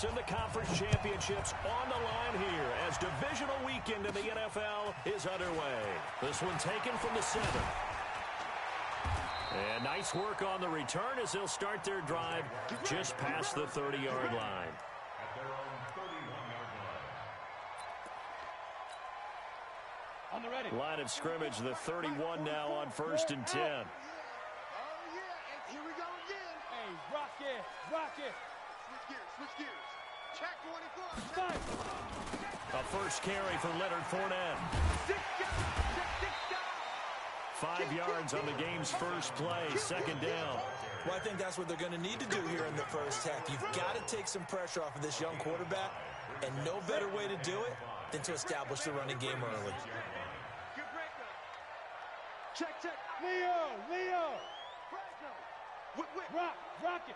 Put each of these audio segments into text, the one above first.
and the conference championships on the line here as divisional weekend in the NFL is underway. This one taken from the 7. And nice work on the return as they'll start their drive just past the 30-yard line. On the ready. Line of scrimmage, the 31 now on 1st and 10. Oh, yeah. Here we go again. Hey, rock it. Rock it. Switch gears. Check 24. A first carry for Leonard Fournette. 5 yards on the game's first play, 2nd down. Well, I think that's what they're going to need to do here in the first half. You've got to take some pressure off of this young quarterback, and no better way to do it than to establish the running game early. Check. Leo. Rock it.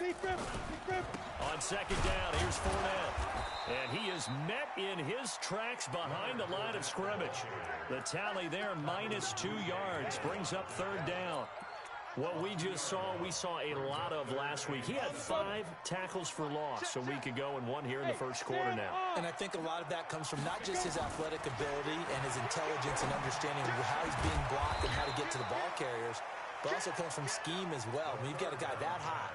Deep rip. On 2nd down, here's Fournette. And he is met in his tracks behind the line of scrimmage. The tally there, -2 yards, brings up 3rd down. What we just saw, we saw a lot of last week. He had 5 tackles for loss a week ago and 1 here in the first quarter now. And I think a lot of that comes from not just his athletic ability and his intelligence and understanding of how he's being blocked and how to get to the ball carriers, but also comes from scheme as well. When you've got a guy that high,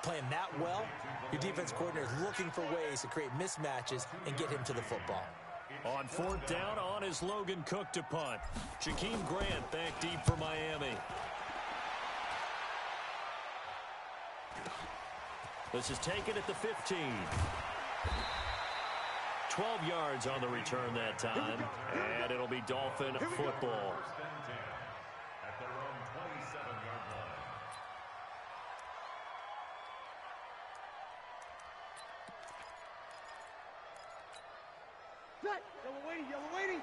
playing that well, your defense coordinator is looking for ways to create mismatches and get him to the football. On 4th down, on is Logan Cook to punt. Jakeem Grant back deep for Miami. This is taken at the 15. 12 yards on the return that time, and it'll be Dolphin football. Yellow waiting.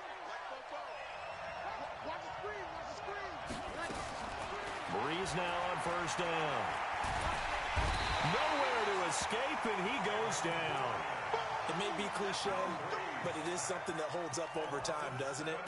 Watch the screen. Breeze now on 1st down. Nowhere to escape, and he goes down. It may be cliche, but it is something that holds up over time, doesn't it?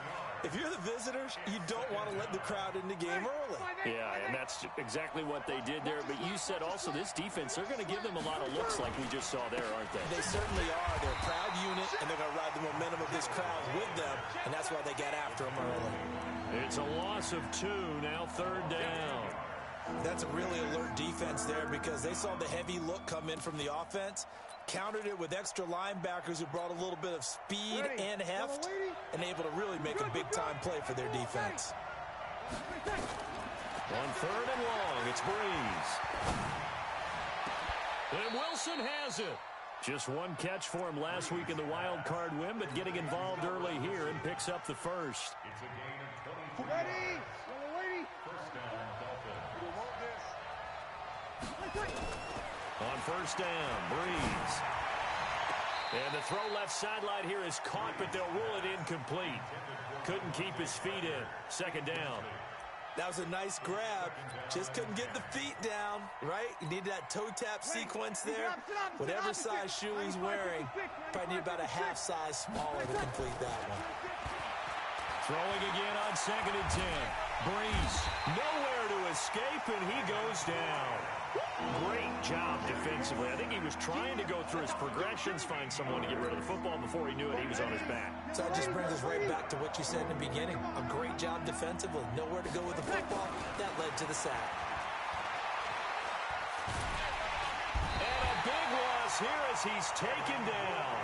If you're the visitors, you don't want to let the crowd in the game early. Yeah, and that's exactly what they did there. But you said also this defense, they're going to give them a lot of looks like we just saw there, aren't they? They certainly are. They're a proud unit, and they're going to ride the momentum of this crowd with them, and that's why they got after them early. It's a loss of 2, now 3rd down. That's a really alert defense there because they saw the heavy look come in from the offense, countered it with extra linebackers who brought a little bit of speed and heft, and able to really make a big-time play for their defense. On 3rd and long, it's Breeze. And Wilson has it. Just 1 catch for him last week in the wild card win, but getting involved early here and picks up the first. Ready. On 1st down, Breeze. And the throw left sideline here is caught, but they'll rule it incomplete. Couldn't keep his feet in. 2nd down. That was a nice grab. Just couldn't get the feet down, right? You needed that toe tap sequence there. Whatever size shoe he's wearing, probably need about a half size smaller to complete that one. Throwing again on 2nd and 10. Breeze, nowhere to escape, and he goes down. Great job defensively. I think he was trying to go through his progressions, find someone to get rid of the football. Before he knew it, he was on his back. So that just brings us right back to what you said in the beginning. A great job defensively. Nowhere to go with the football. That led to the sack. And a big loss here as he's taken down.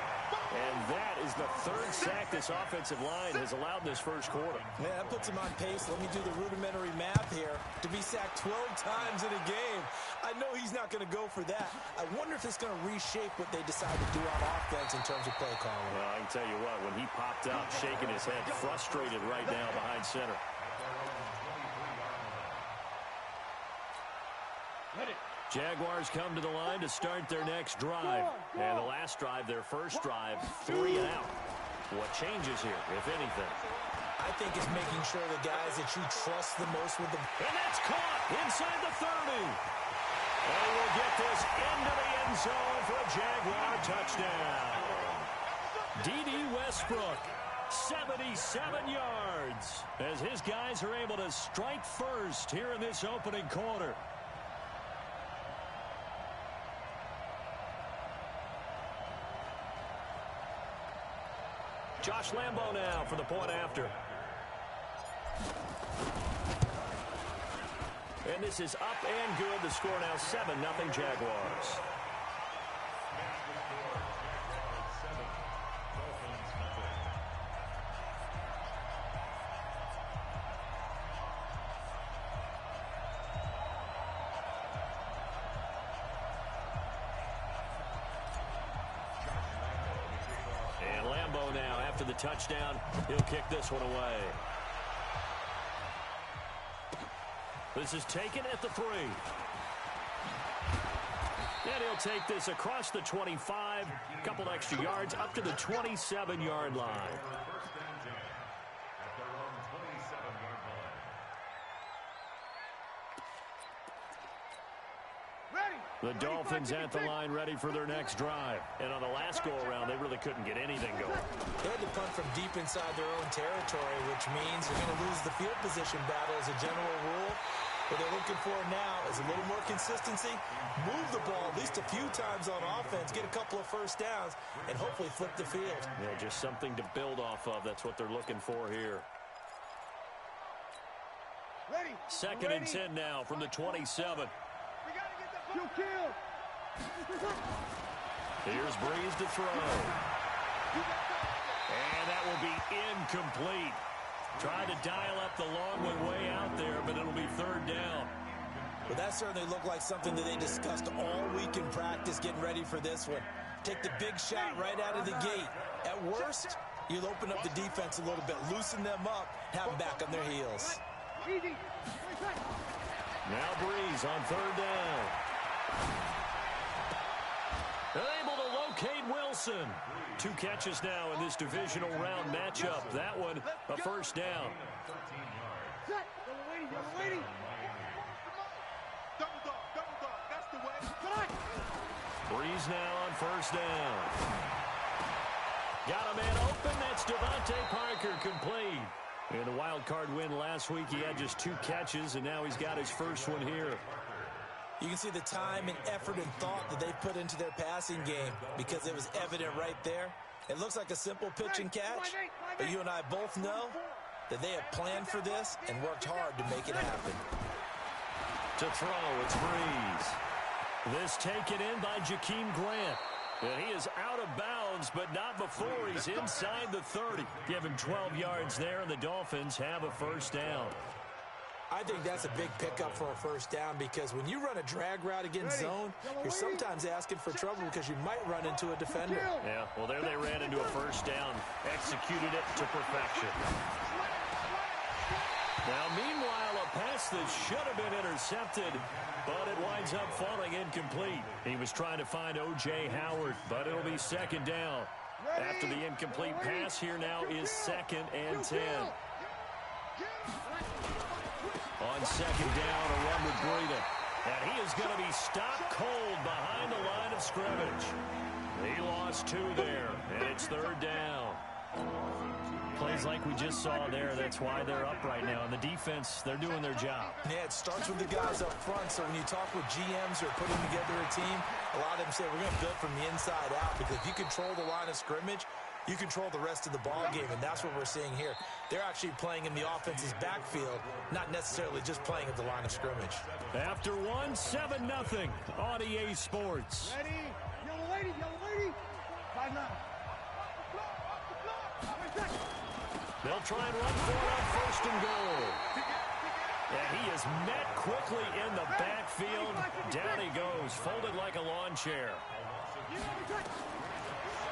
And that is the 3rd sack this offensive line has allowed in this first quarter. Man, that puts him on pace. Let me do the rudimentary math here. To be sacked 12 times in a game, I know he's not going to go for that. I wonder if it's going to reshape what they decide to do on offense in terms of play calling. Well, I can tell you what, when he popped out, shaking his head, frustrated right now behind center. Jaguars come to the line to start their next drive. And the last drive, their first drive, 3 and out. What changes here, if anything? I think it's making sure the guys that you trust the most with the... And that's caught inside the 30. And we'll get this into the end zone for a Jaguar touchdown. D.D. Westbrook, 77 yards, as his guys are able to strike first here in this opening quarter. Josh Lambo now for the point after. And this is up and good. The score now 7-0 Jaguars. And Lambo now, after the touchdown, he'll kick this one away. This is taken at the 3. And he'll take this across the 25, a couple extra yards, up to the 27-yard line. The Dolphins at the line ready for their next drive. And on the last go-around, they really couldn't get anything going. They had to punt from deep inside their own territory, which means they're going to lose the field position battle as a general rule. What they're looking for now is a little more consistency, move the ball at least a few times on offense, get a couple of first downs, and hopefully flip the field. Yeah, just something to build off of. That's what they're looking for here. Ready. Second and 10 now from the 27. Kill. Here's Breeze to throw. And that will be incomplete. Trying to dial up the long way out there, but it'll be third down. Well, that certainly looked like something that they discussed all week in practice getting ready for this one. Take the big shot right out of the gate. At worst, you'll open up the defense a little bit, loosen them up, have them back on their heels. Now Breeze on third down. Able to locate Wilson. 2 catches now in this divisional round matchup. That one, a first down. Waiting. Double dog, that's the way. Breeze now on first down. Got a man open, that's Devontae Parker, complete. In the wild card win last week, he had just 2 catches, and now he's got his first one here. You can see the time and effort and thought that they put into their passing game because it was evident right there. It looks like a simple pitch and catch, but you and I both know that they have planned for this and worked hard to make it happen. To throw, it's Breeze. This taken in by Jakeem Grant. And he is out of bounds, but not before he's inside the 30. Give him 12 yards there, and the Dolphins have a first down. I think that's a big pickup for a first down because when you run a drag route against zone, you're sometimes asking for trouble because you might run into a defender. Yeah, well, there they ran into a first down, executed it to perfection. Now, meanwhile, a pass that should have been intercepted, but it winds up falling incomplete. He was trying to find O.J. Howard, but it'll be second down. After the incomplete pass, here now is 2nd and 10. On second down, a run with Breida. And he is going to be stopped cold behind the line of scrimmage. He lost 2 there, and it's third down. Plays like we just saw there, that's why they're up right now. And the defense, they're doing their job. Yeah, it starts with the guys up front. So when you talk with GMs who are putting together a team, a lot of them say we're going to build from the inside out because if you control the line of scrimmage, you control the rest of the ball game, and that's what we're seeing here. They're actually playing in the offense's backfield, not necessarily just playing at the line of scrimmage. After 7-0 on EA Sports. Ready. Yellow lady. 5-9. They'll try and run for it on first and goal. And he is met quickly in the backfield. Down he goes, folded like a lawn chair.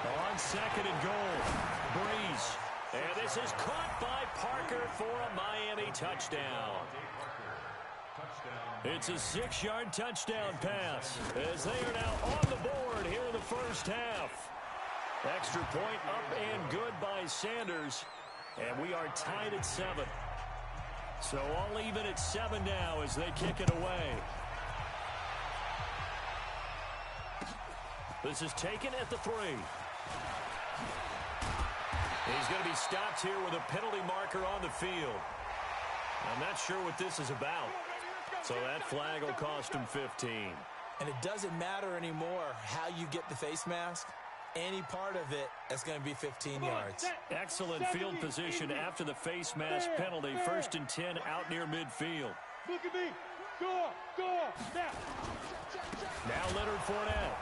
On second and goal, Breeze. And this is caught by Parker for a Miami touchdown. It's a 6-yard touchdown pass as they are now on the board here in the first half. Extra point up and good by Sanders. And we are tied at 7. So all even at 7 now as they kick it away. This is taken at the 3. He's going to be stopped here with a penalty marker on the field. I'm not sure what this is about. So that flag will cost him 15. And it doesn't matter anymore how you get the face mask. any part of it, that's going to be 15 yards. Excellent field position after the face mask penalty. 1st and 10 out near midfield. Look at me. Go. Now Leonard Fournette.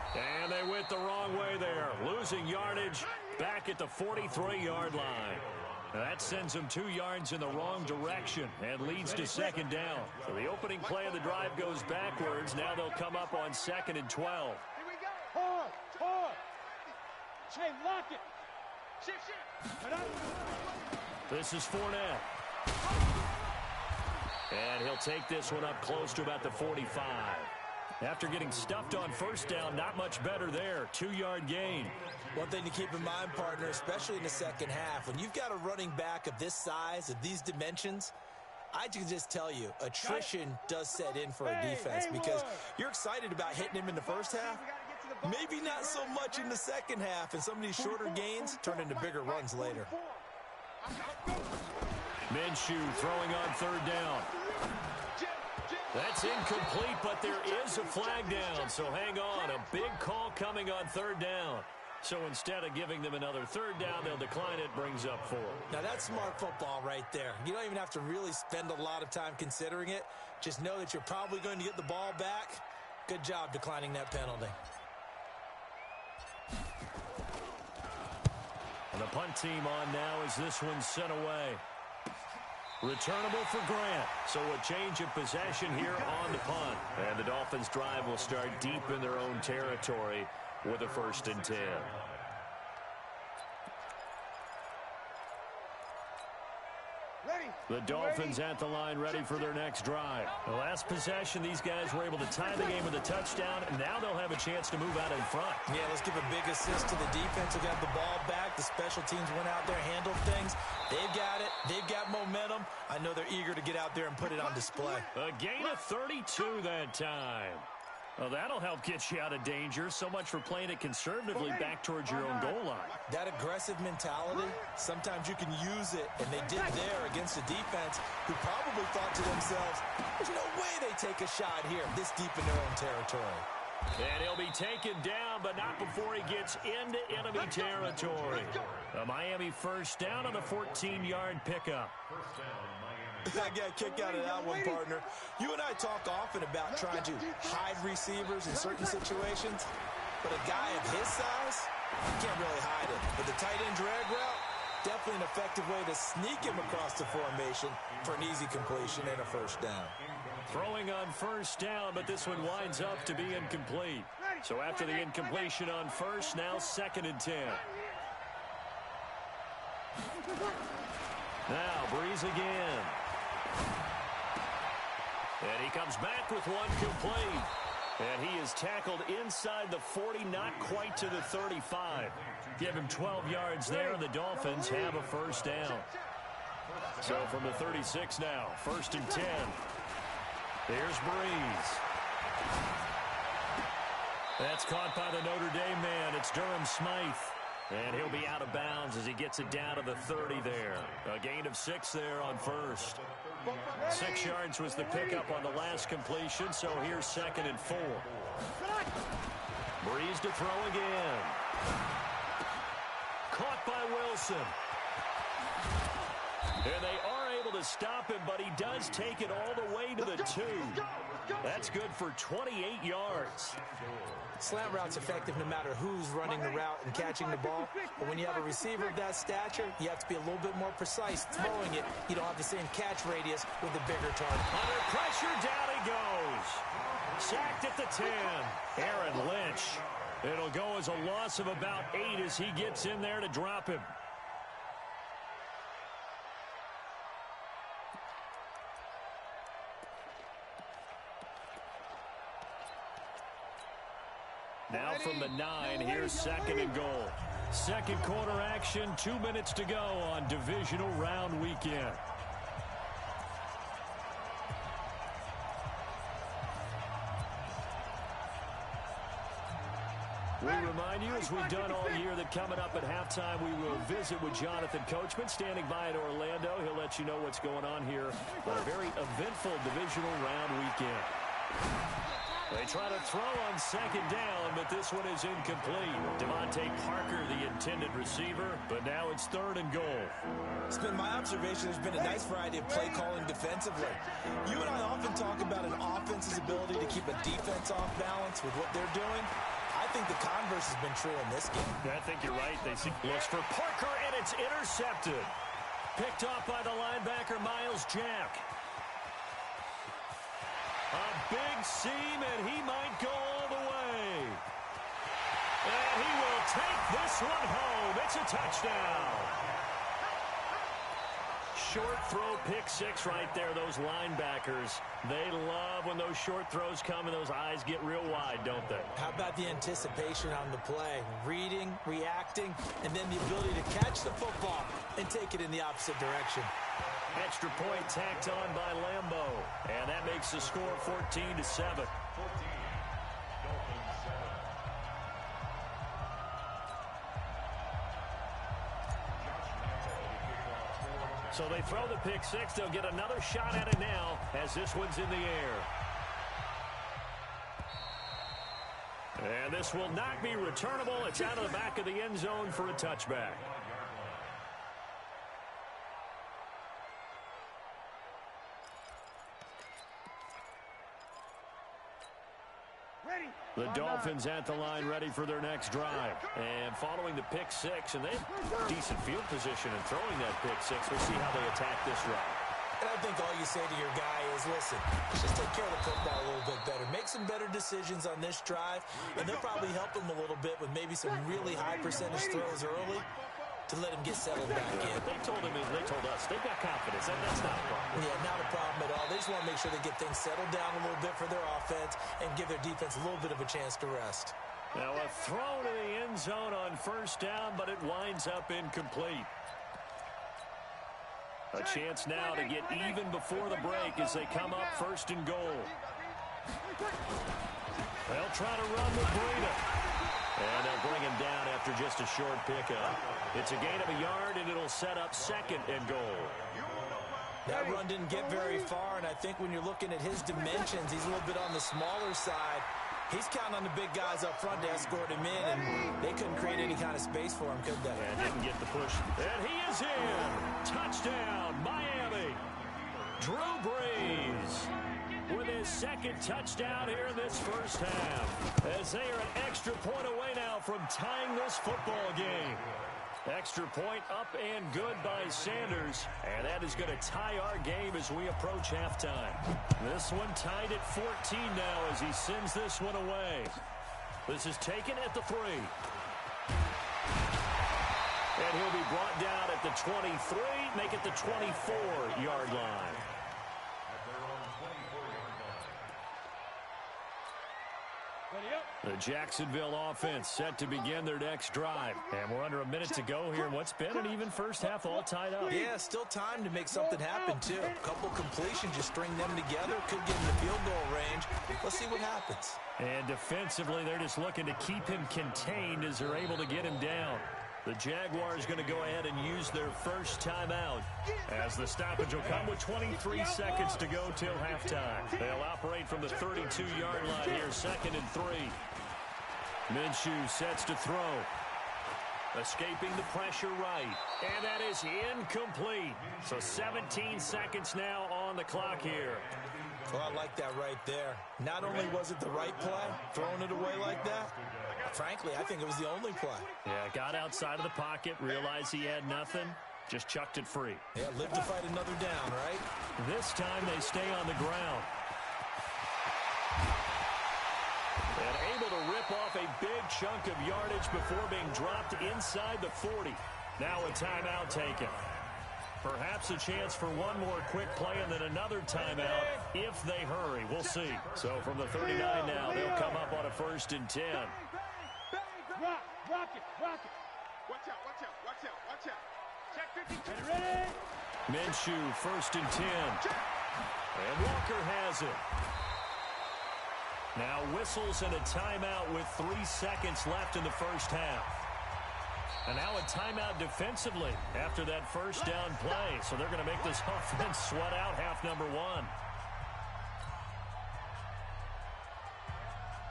And they went the wrong way there. Losing yardage back at the 43-yard line. That sends them 2 yards in the wrong direction and leads to 2nd down. So the opening play of the drive goes backwards. Now they'll come up on 2nd and 12. Hard. Hey, lock it. Shift. This is Fournette. And he'll take this one up close to about the 45. After getting stuffed on 1st down, not much better there. 2-yard gain. One thing to keep in mind, partner, especially in the 2nd half, when you've got a running back of this size, of these dimensions, I can just tell you, attrition does set in for a defense because you're excited about hitting him in the 1st half. Maybe not so much in the 2nd half, and some of these shorter gains turn into bigger runs later. Minshew throwing on 3rd down. That's incomplete, but there is a flag down, so hang on. A big call coming on 3rd down. So instead of giving them another 3rd down, they'll decline it, brings up 4. Now that's smart football right there. You don't even have to really spend a lot of time considering it. Just know that you're probably going to get the ball back. Good job declining that penalty. And the punt team on now as this one's sent away. Returnable for Grant. So a change of possession here on the punt. And the Dolphins' drive will start deep in their own territory with a 1st and 10. The Dolphins at the line ready for their next drive. The last possession, these guys were able to tie the game with a touchdown, and now they'll have a chance to move out in front. Yeah, let's give a big assist to the defense who got the ball back. The special teams went out there, handled things. They've got it. They've got momentum. I know they're eager to get out there and put it on display. A gain of 32 that time. Well, that'll help get you out of danger. So much for playing it conservatively back towards your own goal line. That aggressive mentality, sometimes you can use it, and they did there against a defense who probably thought to themselves, there's no way they take a shot here this deep in their own territory. And he'll be taken down, but not before he gets into enemy territory. A Miami 1st down on the 14-yard pickup. I got a kick out of that one, partner. You and I talk often about trying to hide receivers in certain situations, but a guy of his size, you can't really hide it. But the tight end drag route, definitely an effective way to sneak him across the formation for an easy completion and a 1st down. Throwing on 1st down, but this one winds up to be incomplete. So after the incompletion on 1st, now 2nd and 10. Now Breeze again. And he comes back with one complete. And he is tackled inside the 40, not quite to the 35. Give him 12 yards there, and the Dolphins have a 1st down. So from the 36 now, 1st and 10. There's Breeze. That's caught by the Notre Dame man. It's Durham Smythe. And he'll be out of bounds as he gets it down to the 30 there. A gain of 6 there on 1st. 6 yards was the pickup on the last completion, so here's 2nd and 4. Breeze to throw again. Caught by Wilson. And they are able to stop him, but he does take it all the way to the 2. That's good for 28 yards. Slant route's effective no matter who's running the route and catching the ball. But when you have a receiver of that stature, you have to be a little bit more precise throwing it. You don't have the same catch radius with a bigger target. Under pressure, down he goes. Sacked at the 10. Aaron Lynch. It'll go as a loss of about 8 as he gets in there to drop him. Now from the 9, here's 2nd and goal. Second quarter action, 2 minutes to go on divisional round weekend. We remind you, as we've done all year, that coming up at halftime, we will visit with Jonathan Coachman, standing by in Orlando. He'll let you know what's going on here on a very eventful divisional round weekend. They try to throw on second down, but this one is incomplete. Devontae Parker, the intended receiver, but now it's 3rd and goal. It's been my observation there's been a nice variety of play calling defensively. You and I often talk about an offense's ability to keep a defense off balance with what they're doing. I think the converse has been true in this game. I think you're right. They looks for Parker, and it's intercepted. Picked off by the linebacker, Myles Jack. A big seam, and he might go all the way. And he will take this one home. It's a touchdown. Short throw, pick six right there. Those linebackers, they love when those short throws come and those eyes get real wide, don't they? How about the anticipation on the play? Reading, reacting, and then the ability to catch the football and take it in the opposite direction. Extra point tacked on by Lambo. And that makes the score 14-7. So they throw the pick six. They'll get another shot at it now as this one's in the air. And this will not be returnable. It's out of the back of the end zone for a touchback. The Dolphins at the line ready for their next drive. And following the pick six, and they have decent field position in throwing that pick six. We'll see how they attack this drive. And I think all you say to your guy is, listen, just take care of the football a little bit better. Make some better decisions on this drive, and they'll probably help him a little bit with maybe some really high percentage throws early to let him get settled back in. They told us, they've got confidence, and that's not a problem. Yeah, not a problem at all. They just want to make sure they get things settled down a little bit for their offense and give their defense a little bit of a chance to rest. Now a throw to the end zone on first down, but it winds up incomplete. A chance now to get even before the break as they come up 1st and goal. They'll try to run with Breida. And they'll bring him down after just a short pickup. It's a gain of a yard, and it'll set up 2nd and goal. That run didn't get very far, and I think when you're looking at his dimensions, he's a little bit on the smaller side. He's counting on the big guys up front to escort him in, and they couldn't create any kind of space for him, could they? And didn't get the push. And he is in. Touchdown, Miami. Drew Brees with his 2nd touchdown here in this first half, as they are an extra point away now from tying this football game. Extra point up and good by Sanders, and that is going to tie our game as we approach halftime. This one tied at 14 now as he sends this one away. This is taken at the 3. And he'll be brought down at the 23, make it the 24-yard line. The Jacksonville offense set to begin their next drive. And we're under a minute to go here in what's been an even first half, all tied up. Yeah, still time to make something happen, too. A couple completions, just string them together. Could get in the field goal range. Let's see what happens. And defensively, they're just looking to keep him contained as they're able to get him down. The Jaguars going to go ahead and use their first timeout as the stoppage will come with 23 seconds to go till halftime. They'll operate from the 32-yard line here, 2nd and 3. Minshew sets to throw. Escaping the pressure right. And that is incomplete. So 17 seconds now on the clock here. Well, I like that right there. Not only was it the right play, throwing it away like that, frankly, I think it was the only play. Yeah, got outside of the pocket, realized he had nothing, just chucked it free. Yeah, live to fight another down, right? This time they stay on the ground. And able to rip off a big chunk of yardage before being dropped inside the 40. Now a timeout taken. Perhaps a chance for one more quick play and then another timeout if they hurry. We'll see. So from the 39 now, they'll come up on a 1st and 10. Rock it. Watch out. Check 50. Ready? Minshew, 1st and 10. And Walker has it. Now whistles and a timeout with 3 seconds left in the first half. And now a timeout defensively after that first down play. So they're going to make this offense sweat out half number 1.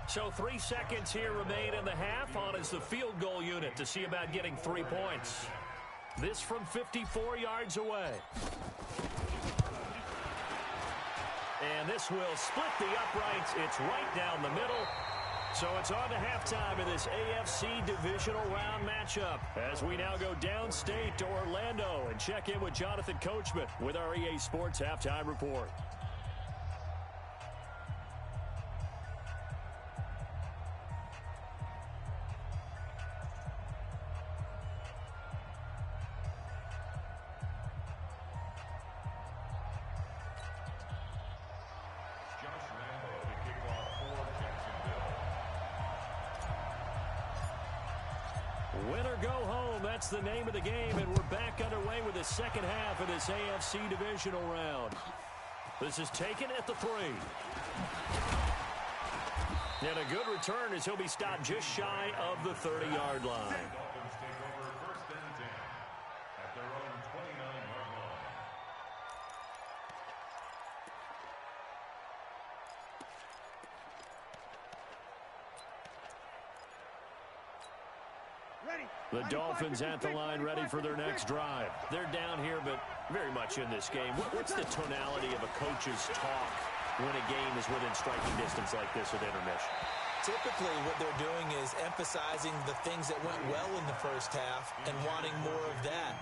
So 3 seconds here remain in the half. On is the field goal unit to see about getting 3 points. This from 54 yards away. And this will split the uprights. It's right down the middle. So it's on to halftime in this AFC divisional round matchup as we now go downstate to Orlando and check in with Jonathan Coachman with our EA Sports Halftime Report. Win or go home, that's the name of the game, and we're back underway with the second half of this AFC divisional round. This is taken at the 3. And a good return as he'll be stopped just shy of the 30-yard line. The Dolphins at the line ready for their next drive. They're down here, but very much in this game. What's the tonality of a coach's talk when a game is within striking distance like this at intermission? Typically, what they're doing is emphasizing the things that went well in the first half and wanting more of that.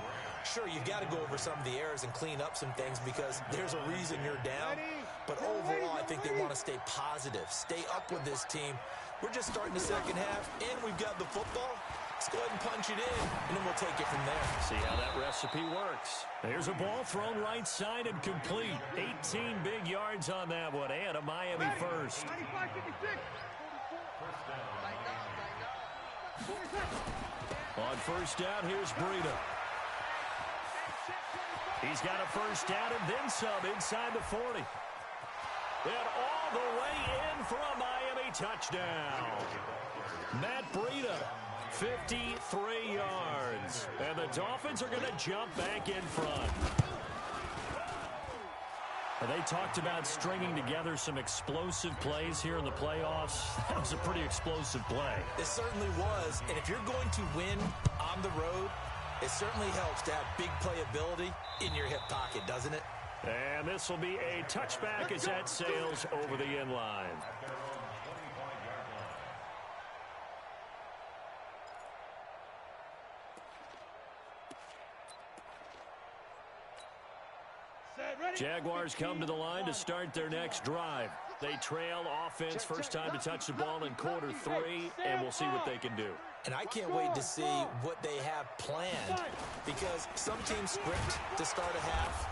Sure, you've got to go over some of the errors and clean up some things because there's a reason you're down. But overall, I think they want to stay positive, stay up with this team. We're just starting the second half, and we've got the football. Let's go ahead and punch it in, and then we'll take it from there. See how that recipe works. There's a ball thrown right side and complete. 18 big yards on that one, and a Miami first. 95-56. On first down, here's Breida. He's got a first down and then some inside the 40. And all the way in for a Miami touchdown. Matt Breida. 53 yards. And the Dolphins are going to jump back in front. They talked about stringing together some explosive plays here in the playoffs. That was a pretty explosive play. It certainly was. And if you're going to win on the road, it certainly helps to have big playability in your hip pocket, doesn't it? And this will be a touchback as that sails over the end line. Jaguars come to the line to start their next drive. They trail offense, first time to touch the ball in quarter 3, and we'll see what they can do. And I can't wait to see what they have planned because some teams script to start a half.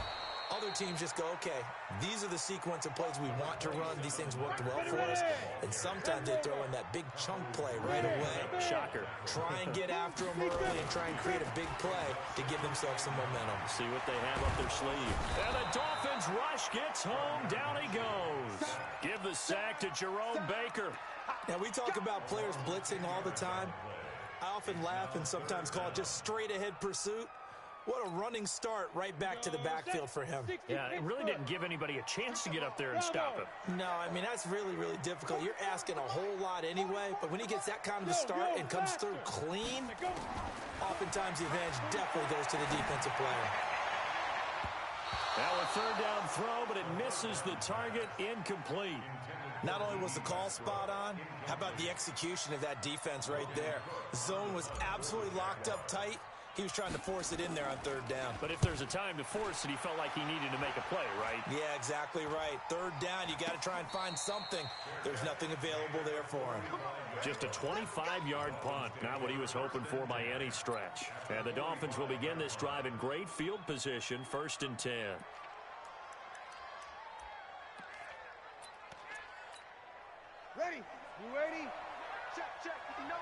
Other teams just go, okay, these are the sequence of plays we want to run. These things worked well for us. And sometimes they throw in that big chunk play right away. Shocker. Try and get after them early and try and create a big play to give themselves some momentum. See what they have up their sleeve. And the Dolphins rush gets home. Down he goes. Give the sack to Jerome Baker. Now, we talk about players blitzing all the time. I often laugh and sometimes call it just straight-ahead pursuit. What a running start right back to the backfield for him. Yeah, it really didn't give anybody a chance to get up there and stop him. No, I mean, that's really, really difficult. You're asking a whole lot anyway, but when he gets that kind of a start and comes through clean, oftentimes the advantage definitely goes to the defensive player. Now a third down throw, but it misses the target, incomplete. Not only was the call spot on, how about the execution of that defense right there? The zone was absolutely locked up tight. He was trying to force it in there on third down. But if there's a time to force it, he felt like he needed to make a play, right? Yeah, exactly right. Third down, you got to try and find something. There's nothing available there for him. Just a 25-yard punt, not what he was hoping for by any stretch. And the Dolphins will begin this drive in great field position, 1st and 10. Ready? You ready? Check, check. No.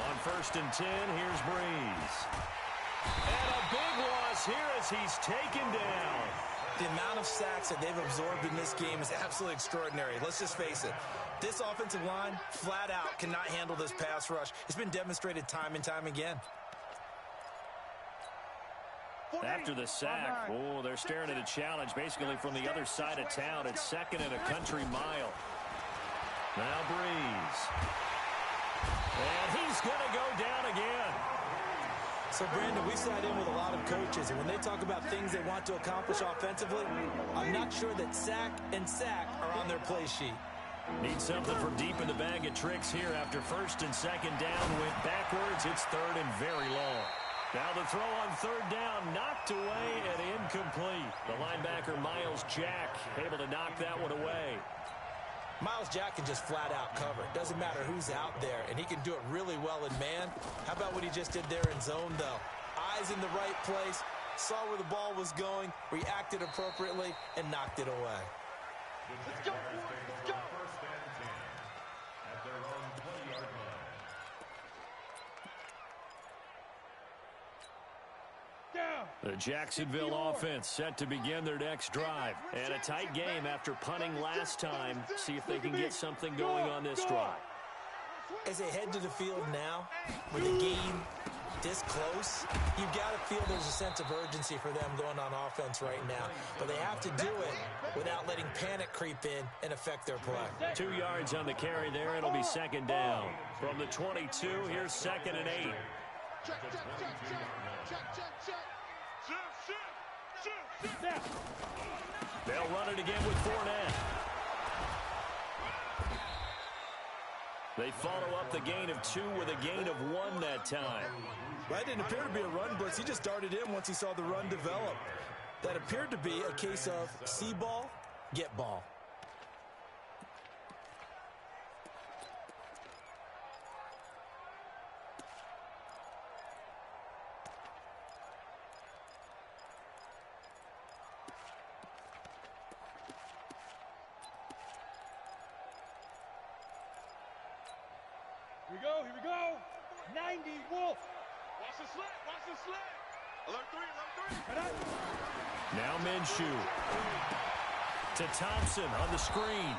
On 1st and 10, here's Breeze. And a big loss here as he's taken down. The amount of sacks that they've absorbed in this game is absolutely extraordinary. Let's just face it. This offensive line, flat out, cannot handle this pass rush. It's been demonstrated time and time again. After the sack, oh, they're staring at a challenge basically from the other side of town. It's second and a country mile. Now Breeze. And he's going to go down again. So, Brandon, we sat in with a lot of coaches, and when they talk about things they want to accomplish offensively, I'm not sure that sack and sack are on their play sheet. Need something from deep in the bag of tricks here after first and second down went backwards. It's third and very long. Now the throw on third down, knocked away and incomplete. The linebacker, Miles Jack, able to knock that one away. Miles Jack can just flat out cover. Doesn't matter who's out there, and he can do it really well in man. How about what he just did there in zone, though? Eyes in the right place, saw where the ball was going, reacted appropriately, and knocked it away. Let's go, boys. Let's go. The Jacksonville offense set to begin their next drive. And a tight game after punting last time. See if they can get something going on this drive. As they head to the field now, with the game this close, you've got to feel there's a sense of urgency for them going on offense right now. But they have to do it without letting panic creep in and affect their play. 2 yards on the carry there. It'll be second down. From the 22, here's second and 8. Check, check, check, check. Check, check, check. They'll run it again with Fournette. They follow up the gain of 2 with a gain of 1 that time. That didn't appear to be a run blitz. He just darted in once he saw the run develop. That appeared to be a case of see ball, get ball. Here we go. 90, Wolf. Watch the slant, watch the slant. Alert 3, alert 3. Now Minshew. To Thompson on the screen.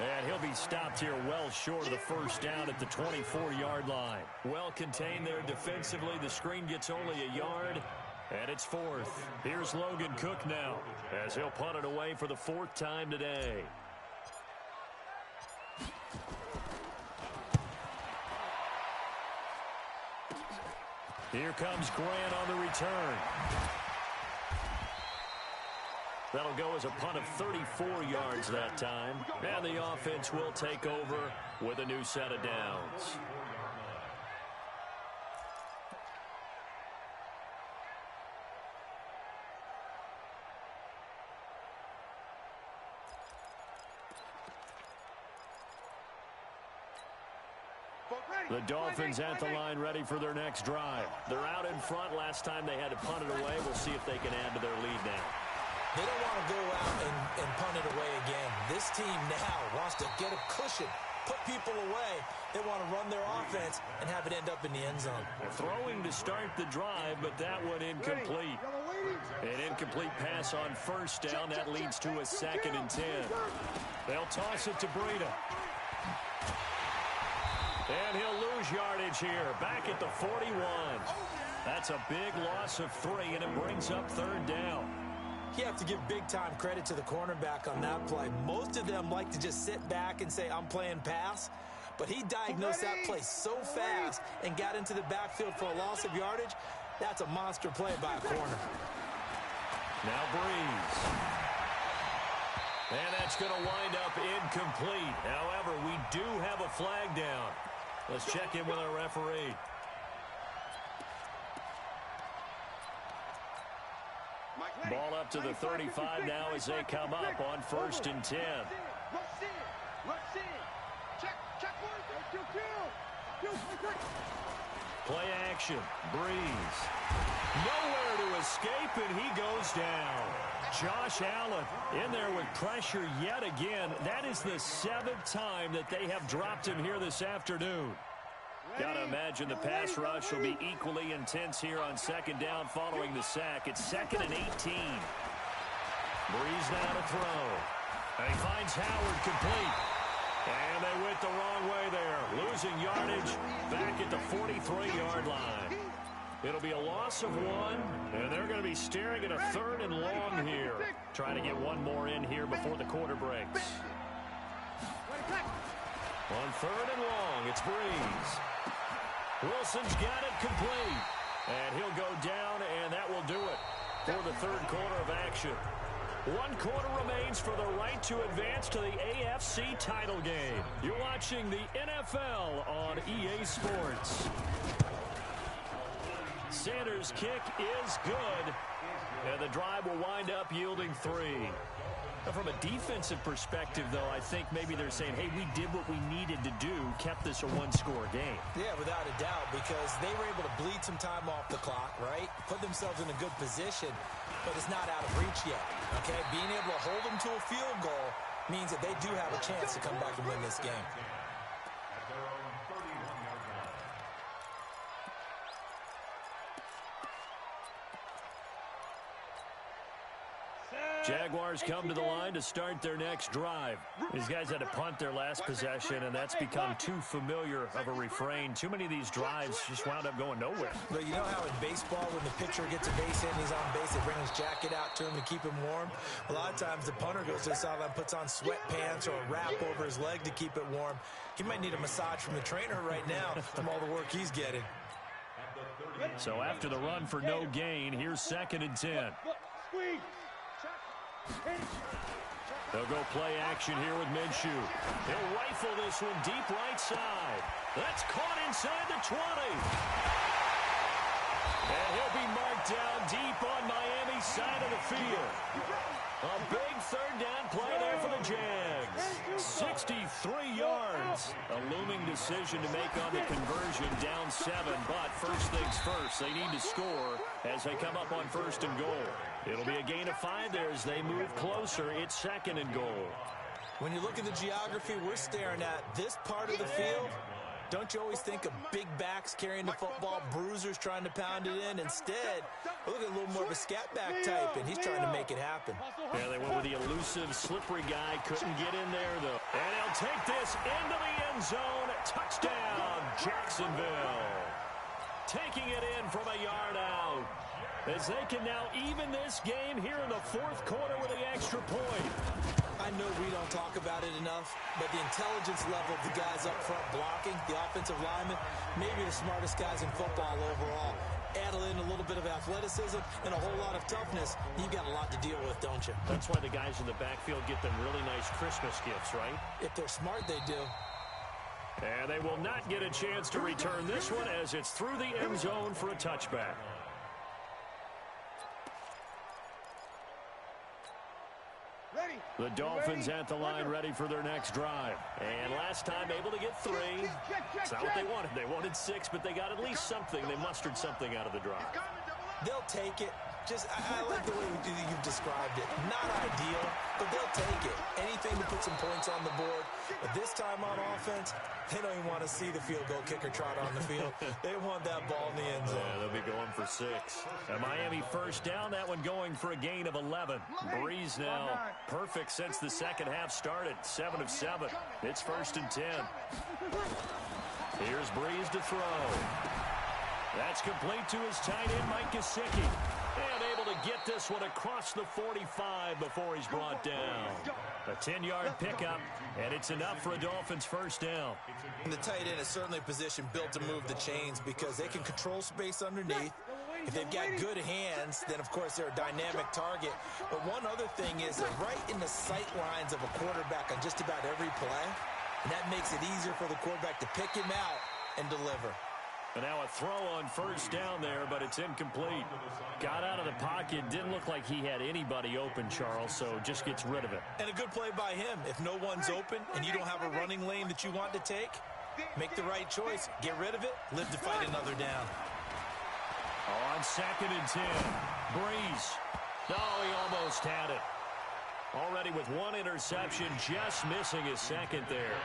And he'll be stopped here well short of the first down at the 24-yard line. Well contained there defensively. The screen gets only a yard. And it's fourth. Here's Logan Cook now as he'll punt it away for the 4th time today. Here comes Grant on the return. That'll go as a punt of 34 yards that time. And the offense will take over with a new set of downs. The Dolphins at the line ready for their next drive. They're out in front. Last time they had to punt it away. We'll see if they can add to their lead now. They don't want to go out and punt it away again. This team now wants to get a cushion, put people away. They want to run their offense and have it end up in the end zone. Throwing to start the drive, but that one incomplete. An incomplete pass on first down. That leads to a 2nd and 10. They'll toss it to Breida. And he'll lose yardage here, back at the 41. That's a big loss of 3, and it brings up 3rd down. You have to give big-time credit to the cornerback on that play. Most of them like to just sit back and say, I'm playing pass. But he diagnosed that play so fast and got into the backfield for a loss of yardage. That's a monster play by a corner. Now Breeze. And that's going to wind up incomplete. However, we do have a flag down. Let's check in with our referee. Ball up to the 35 now as they come up on 1st and 10. Play action. Breeze. Nowhere to escape, and he goes down. Josh Allen in there with pressure yet again. That is the 7th time that they have dropped him here this afternoon. Got to imagine the pass rush will be equally intense here on 2nd down following the sack. It's 2nd and 18. Breeze now to throw. And he finds Howard complete. And they went the wrong way there. Losing yardage back at the 43-yard line. It'll be a loss of 1, and they're going to be staring at a 3rd and long here. Trying to get one more in here before the quarter breaks. On 3rd and long, it's Breeze. Wilson's got it complete. And he'll go down, and that will do it for the 3rd quarter of action. 1 quarter remains for the right to advance to the AFC title game. You're watching the NFL on EA Sports. Sanders' kick is good, and the drive will wind up yielding 3. Now, from a defensive perspective, though, I think maybe they're saying, hey, we did what we needed to do, kept this a 1-score game. Yeah, without a doubt, because they were able to bleed some time off the clock, right? Put themselves in a good position, but it's not out of reach yet, okay? Being able to hold them to a field goal means that they do have a chance to come back and win this game. Jaguars come to the line to start their next drive. These guys had to punt their last possession, and that's become too familiar of a refrain. Too many of these drives just wound up going nowhere. But you know how in baseball, when the pitcher gets a base hit and he's on base, they bring his jacket out to him to keep him warm? A lot of times the punter goes to the sideline, puts on sweatpants or a wrap over his leg to keep it warm. He might need a massage from the trainer right now from all the work he's getting. So after the run for no gain, here's 2nd and 10. They'll go play action here with Minshew. He'll rifle this one deep right side. That's caught inside the 20. And he'll be marked down deep on Miami's side of the field. A big 3rd down play there for the Jags. 63 yards. A looming decision to make on the conversion, down 7. But first things first, they need to score as they come up on 1st and goal. It'll be a gain of 5 there as they move closer. It's 2nd and goal. When you look at the geography we're staring at, this part of the field, don't you always think of big backs carrying the football, bruisers trying to pound it in? Instead, look at a little more of a scat back type, and he's trying to make it happen. Yeah, they went with the elusive, slippery guy. Couldn't get in there, though. And he'll take this into the end zone. Touchdown, Jacksonville. Taking it in from a yard out. As they can now even this game here in the 4th quarter with the extra point. I know we don't talk about it enough, but the intelligence level of the guys up front blocking, the offensive linemen, maybe the smartest guys in football overall. Add in a little bit of athleticism and a whole lot of toughness, you've got a lot to deal with, don't you? That's why the guys in the backfield get them really nice Christmas gifts, right? If they're smart, they do. And they will not get a chance to return this one as it's through the end zone for a touchback. The Dolphins at the line ready for their next drive. And last time able to get 3. It's not what they wanted. They wanted 6, but they got at least something. They mustered something out of the drive. They'll take it. I like the way you've described it. Not ideal, but they'll take it. Anything to put some points on the board. But this time on offense, they don't even want to see the field goal kicker trot on the field. They want that ball in the end zone. Yeah, they'll be going for 6. A Miami 1st down, that one going for a gain of 11. Breeze now perfect since the second half started. 7 of 7. It's 1st and 10. Here's Breeze to throw. That's complete to his tight end, Mike Gesicki. And able to get this one across the 45 before he's brought down. A 10-yard pickup, and it's enough for a Dolphins 1st down. And the tight end is certainly a position built to move the chains because they can control space underneath. If they've got good hands, then, of course, they're a dynamic target. But one other thing is they're right in the sight lines of a quarterback on just about every play. And that makes it easier for the quarterback to pick him out and deliver. And now a throw on 1st down there, but it's incomplete. Got out of the pocket. Didn't look like he had anybody open, Charles, so just gets rid of it. And a good play by him. If no one's open and you don't have a running lane that you want to take, make the right choice. Get rid of it. Live to fight another down. On 2nd and 10. Breeze. No, he almost had it. Already with 1 interception, just missing his 2nd there.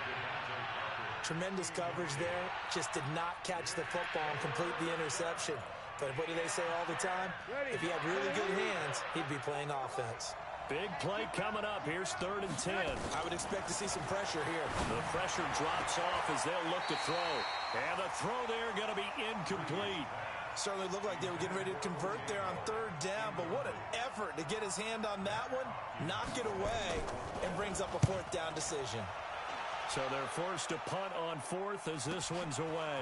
Tremendous coverage there. Just did not catch the football and complete the interception. But what do they say all the time? If he had really good hands, he'd be playing offense. Big play coming up. Here's 3rd and 10. I would expect to see some pressure here. The pressure drops off as they'll look to throw. And the throw there going to be incomplete. Certainly looked like they were getting ready to convert there on third down, but what an effort to get his hand on that one, knock it away, and brings up a fourth down decision. So they're forced to punt on fourth as this one's away.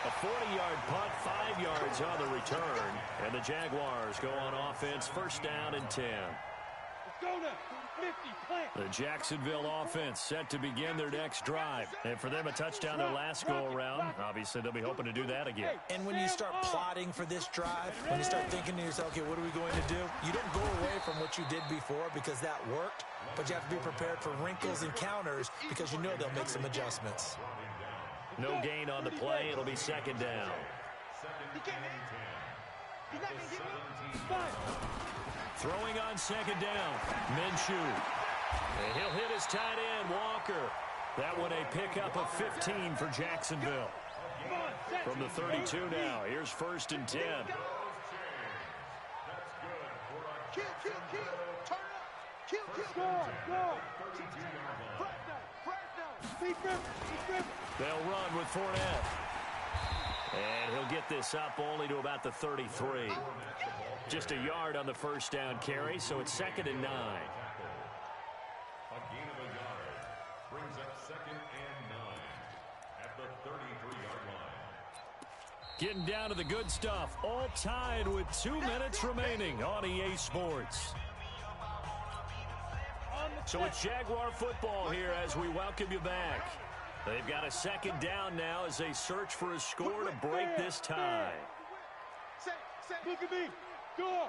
A 40-yard punt, 5 yards on the return, and the Jaguars go on offense, first down and 10. Let's go now. 50, plant. The Jacksonville offense set to begin their next drive. And for them, a touchdown their last go-around. Obviously, they'll be hoping to do that again. And when you start plotting for this drive, when you start thinking to yourself, okay, what are we going to do? You don't go away from what you did before because that worked, but you have to be prepared for wrinkles and counters because you know they'll make some adjustments. No gain on the play. It'll be second down. Throwing on second down, Minshew. And he'll hit his tight end, Walker. That one a pickup of 15 for Jacksonville. From the 32 now, here's first and 10. They'll run with Fournette. And he'll get this up only to about the 33. Just a yard on the first down carry, so it's second and 9. A gain of a yard brings up second and 9 at the 33-yard line. Getting down to the good stuff, all tied with 2 minutes remaining on EA Sports. So it's Jaguar football here as we welcome you back. They've got a second down now as they search for a score to break this tie. Look at me. Go.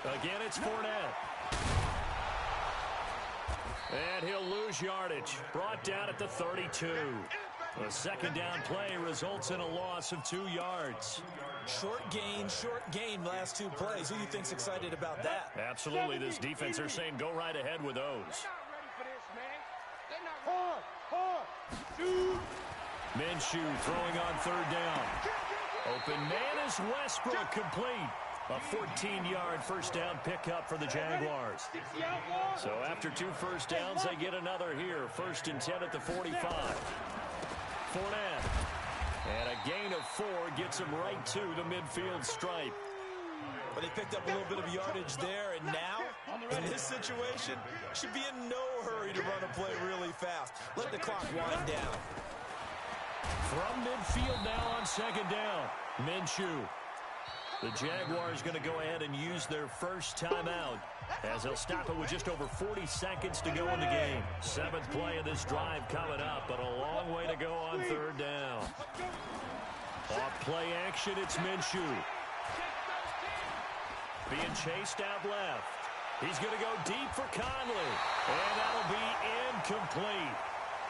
Again, it's Fournette. And he'll lose yardage. Brought down at the 32. The second down play results in a loss of 2 yards. Short gain last 2 plays. Who do you think's excited about that? Absolutely. This defense, they're saying go right ahead with those. Minshew throwing on third down. Open man is Westbrook, complete. A 14-yard first down pickup for the Jaguars. So after 2 first downs, they get another here. First and 10 at the 45. Fournette. And a gain of 4 gets him right to the midfield stripe. But they picked up a little bit of yardage there, and now, in this situation, should be in no hurry to run a play really fast. Let the clock wind down. From midfield now on second down, Minshew. The Jaguars going to go ahead and use their first timeout as they'll stop it with just over 40 seconds to go in the game. 7th play of this drive coming up, but a long way to go on third down. Off play action, it's Minshew. Being chased out left. He's going to go deep for Conley. And that'll be incomplete.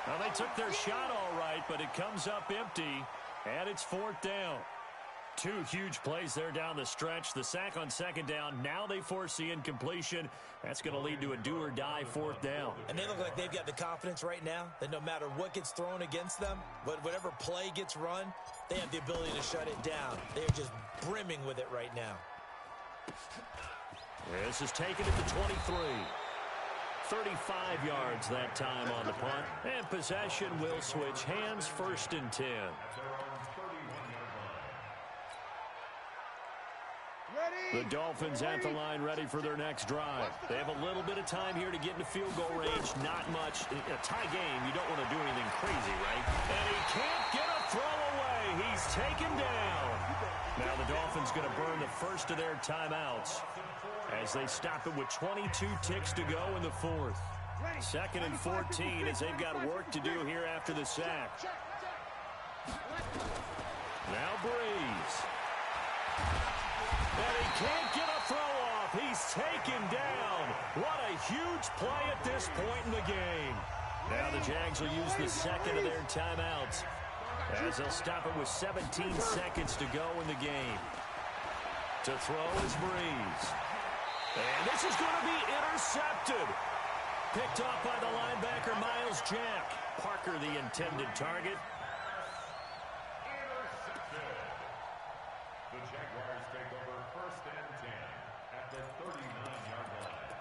Well, they took their shot all right, but it comes up empty, and it's 4th down. 2 huge plays there down the stretch. The sack on second down. Now they force the incompletion. That's going to lead to a do-or-die 4th down. And they look like they've got the confidence right now that no matter what gets thrown against them, but whatever play gets run, they have the ability to shut it down. They are just brimming with it right now. This is taken at the 23. 35 yards that time on the punt. And possession will switch hands, first and 10. The Dolphins at the line, ready for their next drive. They have a little bit of time here to get into field goal range. Not much. In a tie game, you don't want to do anything crazy, right? And he can't get a throw away. He's taken down. Now the Dolphins going to burn the first of their timeouts as they stop it with 22 ticks to go in the 4th. 2nd and 14 as they've got work to do here after the sack. Now Breeze. And he can't get a throw off. He's taken down. What a huge play at this point in the game. Now the Jags will use the second of their timeouts as they'll stop it with 17 seconds to go in the game. To throw is Breeze. And this is going to be intercepted. Picked off by the linebacker, Miles Jack. Parker, the intended target. The Jaguars take over first and 10 at the 39-yard line.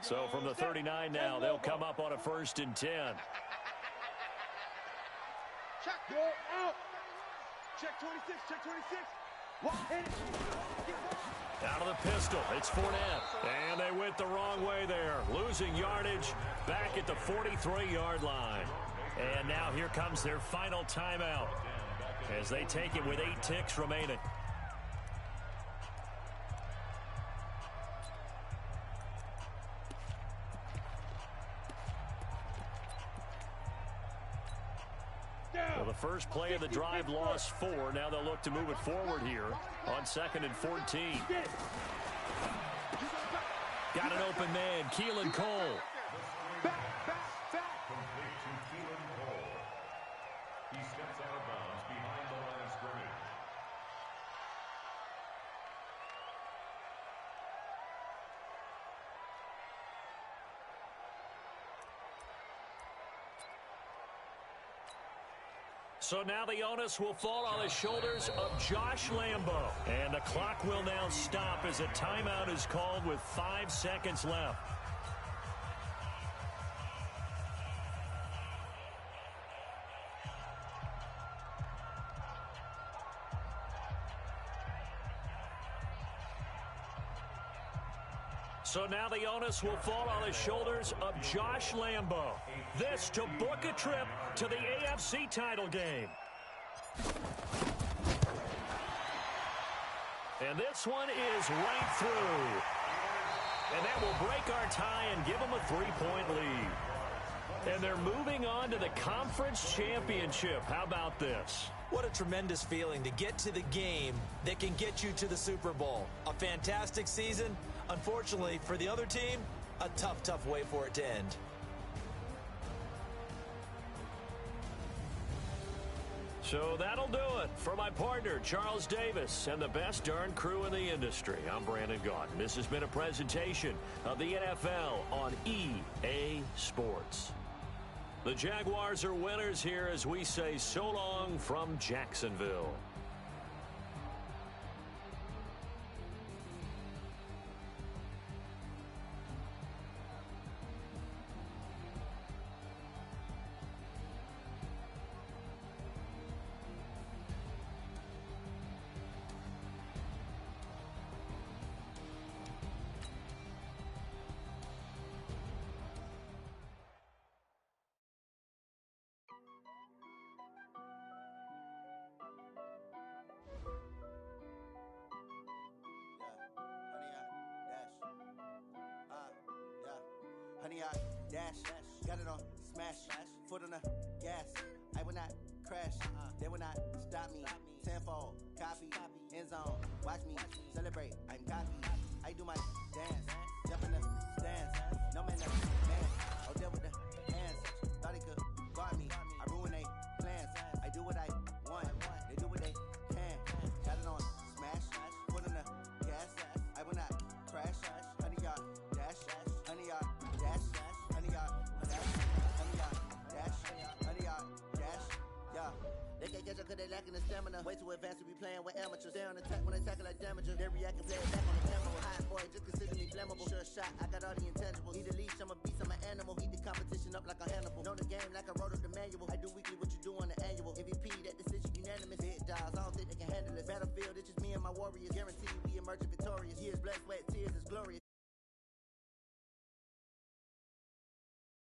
So from the 39 now, they'll come up on a 1st and 10. Check. Go out. Check 26. Check 26. Out of the pistol, it's Fournette. And they went the wrong way there. Losing yardage back at the 43-yard line. And now here comes their final timeout as they take it with 8 ticks remaining. Well, the first play of the drive lost 4. Now they'll look to move it forward here on 2nd and 14. Got an open man, Keelan Cole. Complete to Keelan Cole. He steps out of bounds behind the line of scrimmage. So now the onus will fall on the shoulders of Josh Lambo. And the clock will now stop as a timeout is called with 5 seconds left. So now the onus will fall on the shoulders of Josh Lambo. This to book a trip to the AFC title game. And this one is right through. And that will break our tie and give them a 3-point lead. And they're moving on to the conference championship. How about this? What a tremendous feeling to get to the game that can get you to the Super Bowl. A fantastic season. Unfortunately, for the other team, a tough way for it to end. So that'll do it for my partner, Charles Davis, and the best darn crew in the industry. I'm Brandon Gaudin. This has been a presentation of the NFL on EA Sports. The Jaguars are winners here as we say so long from Jacksonville. Honey, I dash, got it on smash, foot on the gas. I will not crash, they will not stop me. Tenfold, copy, end zone, watch me celebrate. I'm cocky, I do my dance, jump in the stands. No man, no man. Oh, deal with the hands. Thought he could guard me. I ruin they plans. I do what I want. They do what they can. Got it on smash, foot on the gas. I will not crash. Honey, y'all dash, honey, y'all dash, honey, y'all dash, honey, y'all dash, honey, y'all dash. Yeah. They can't catch up cause they lacking the stamina. Way too advanced to be playing with amateurs. They on attack when they tackle like damager. They react and play it back on the camera. Hot boy, just consider me flammable. Sure shot, I got all the intangibles. Need a leash, I'm a beast, I'm an animal. Heat the competition up like a Hannibal. Know the game like I wrote up the manual. I do weekly what you do on the annual. MVP, that decision unanimous. Big dials, I don't think they can handle it. Battlefield, it's just me and my warriors. Guaranteed we emerge victorious. Years, blood, sweat, tears is glorious.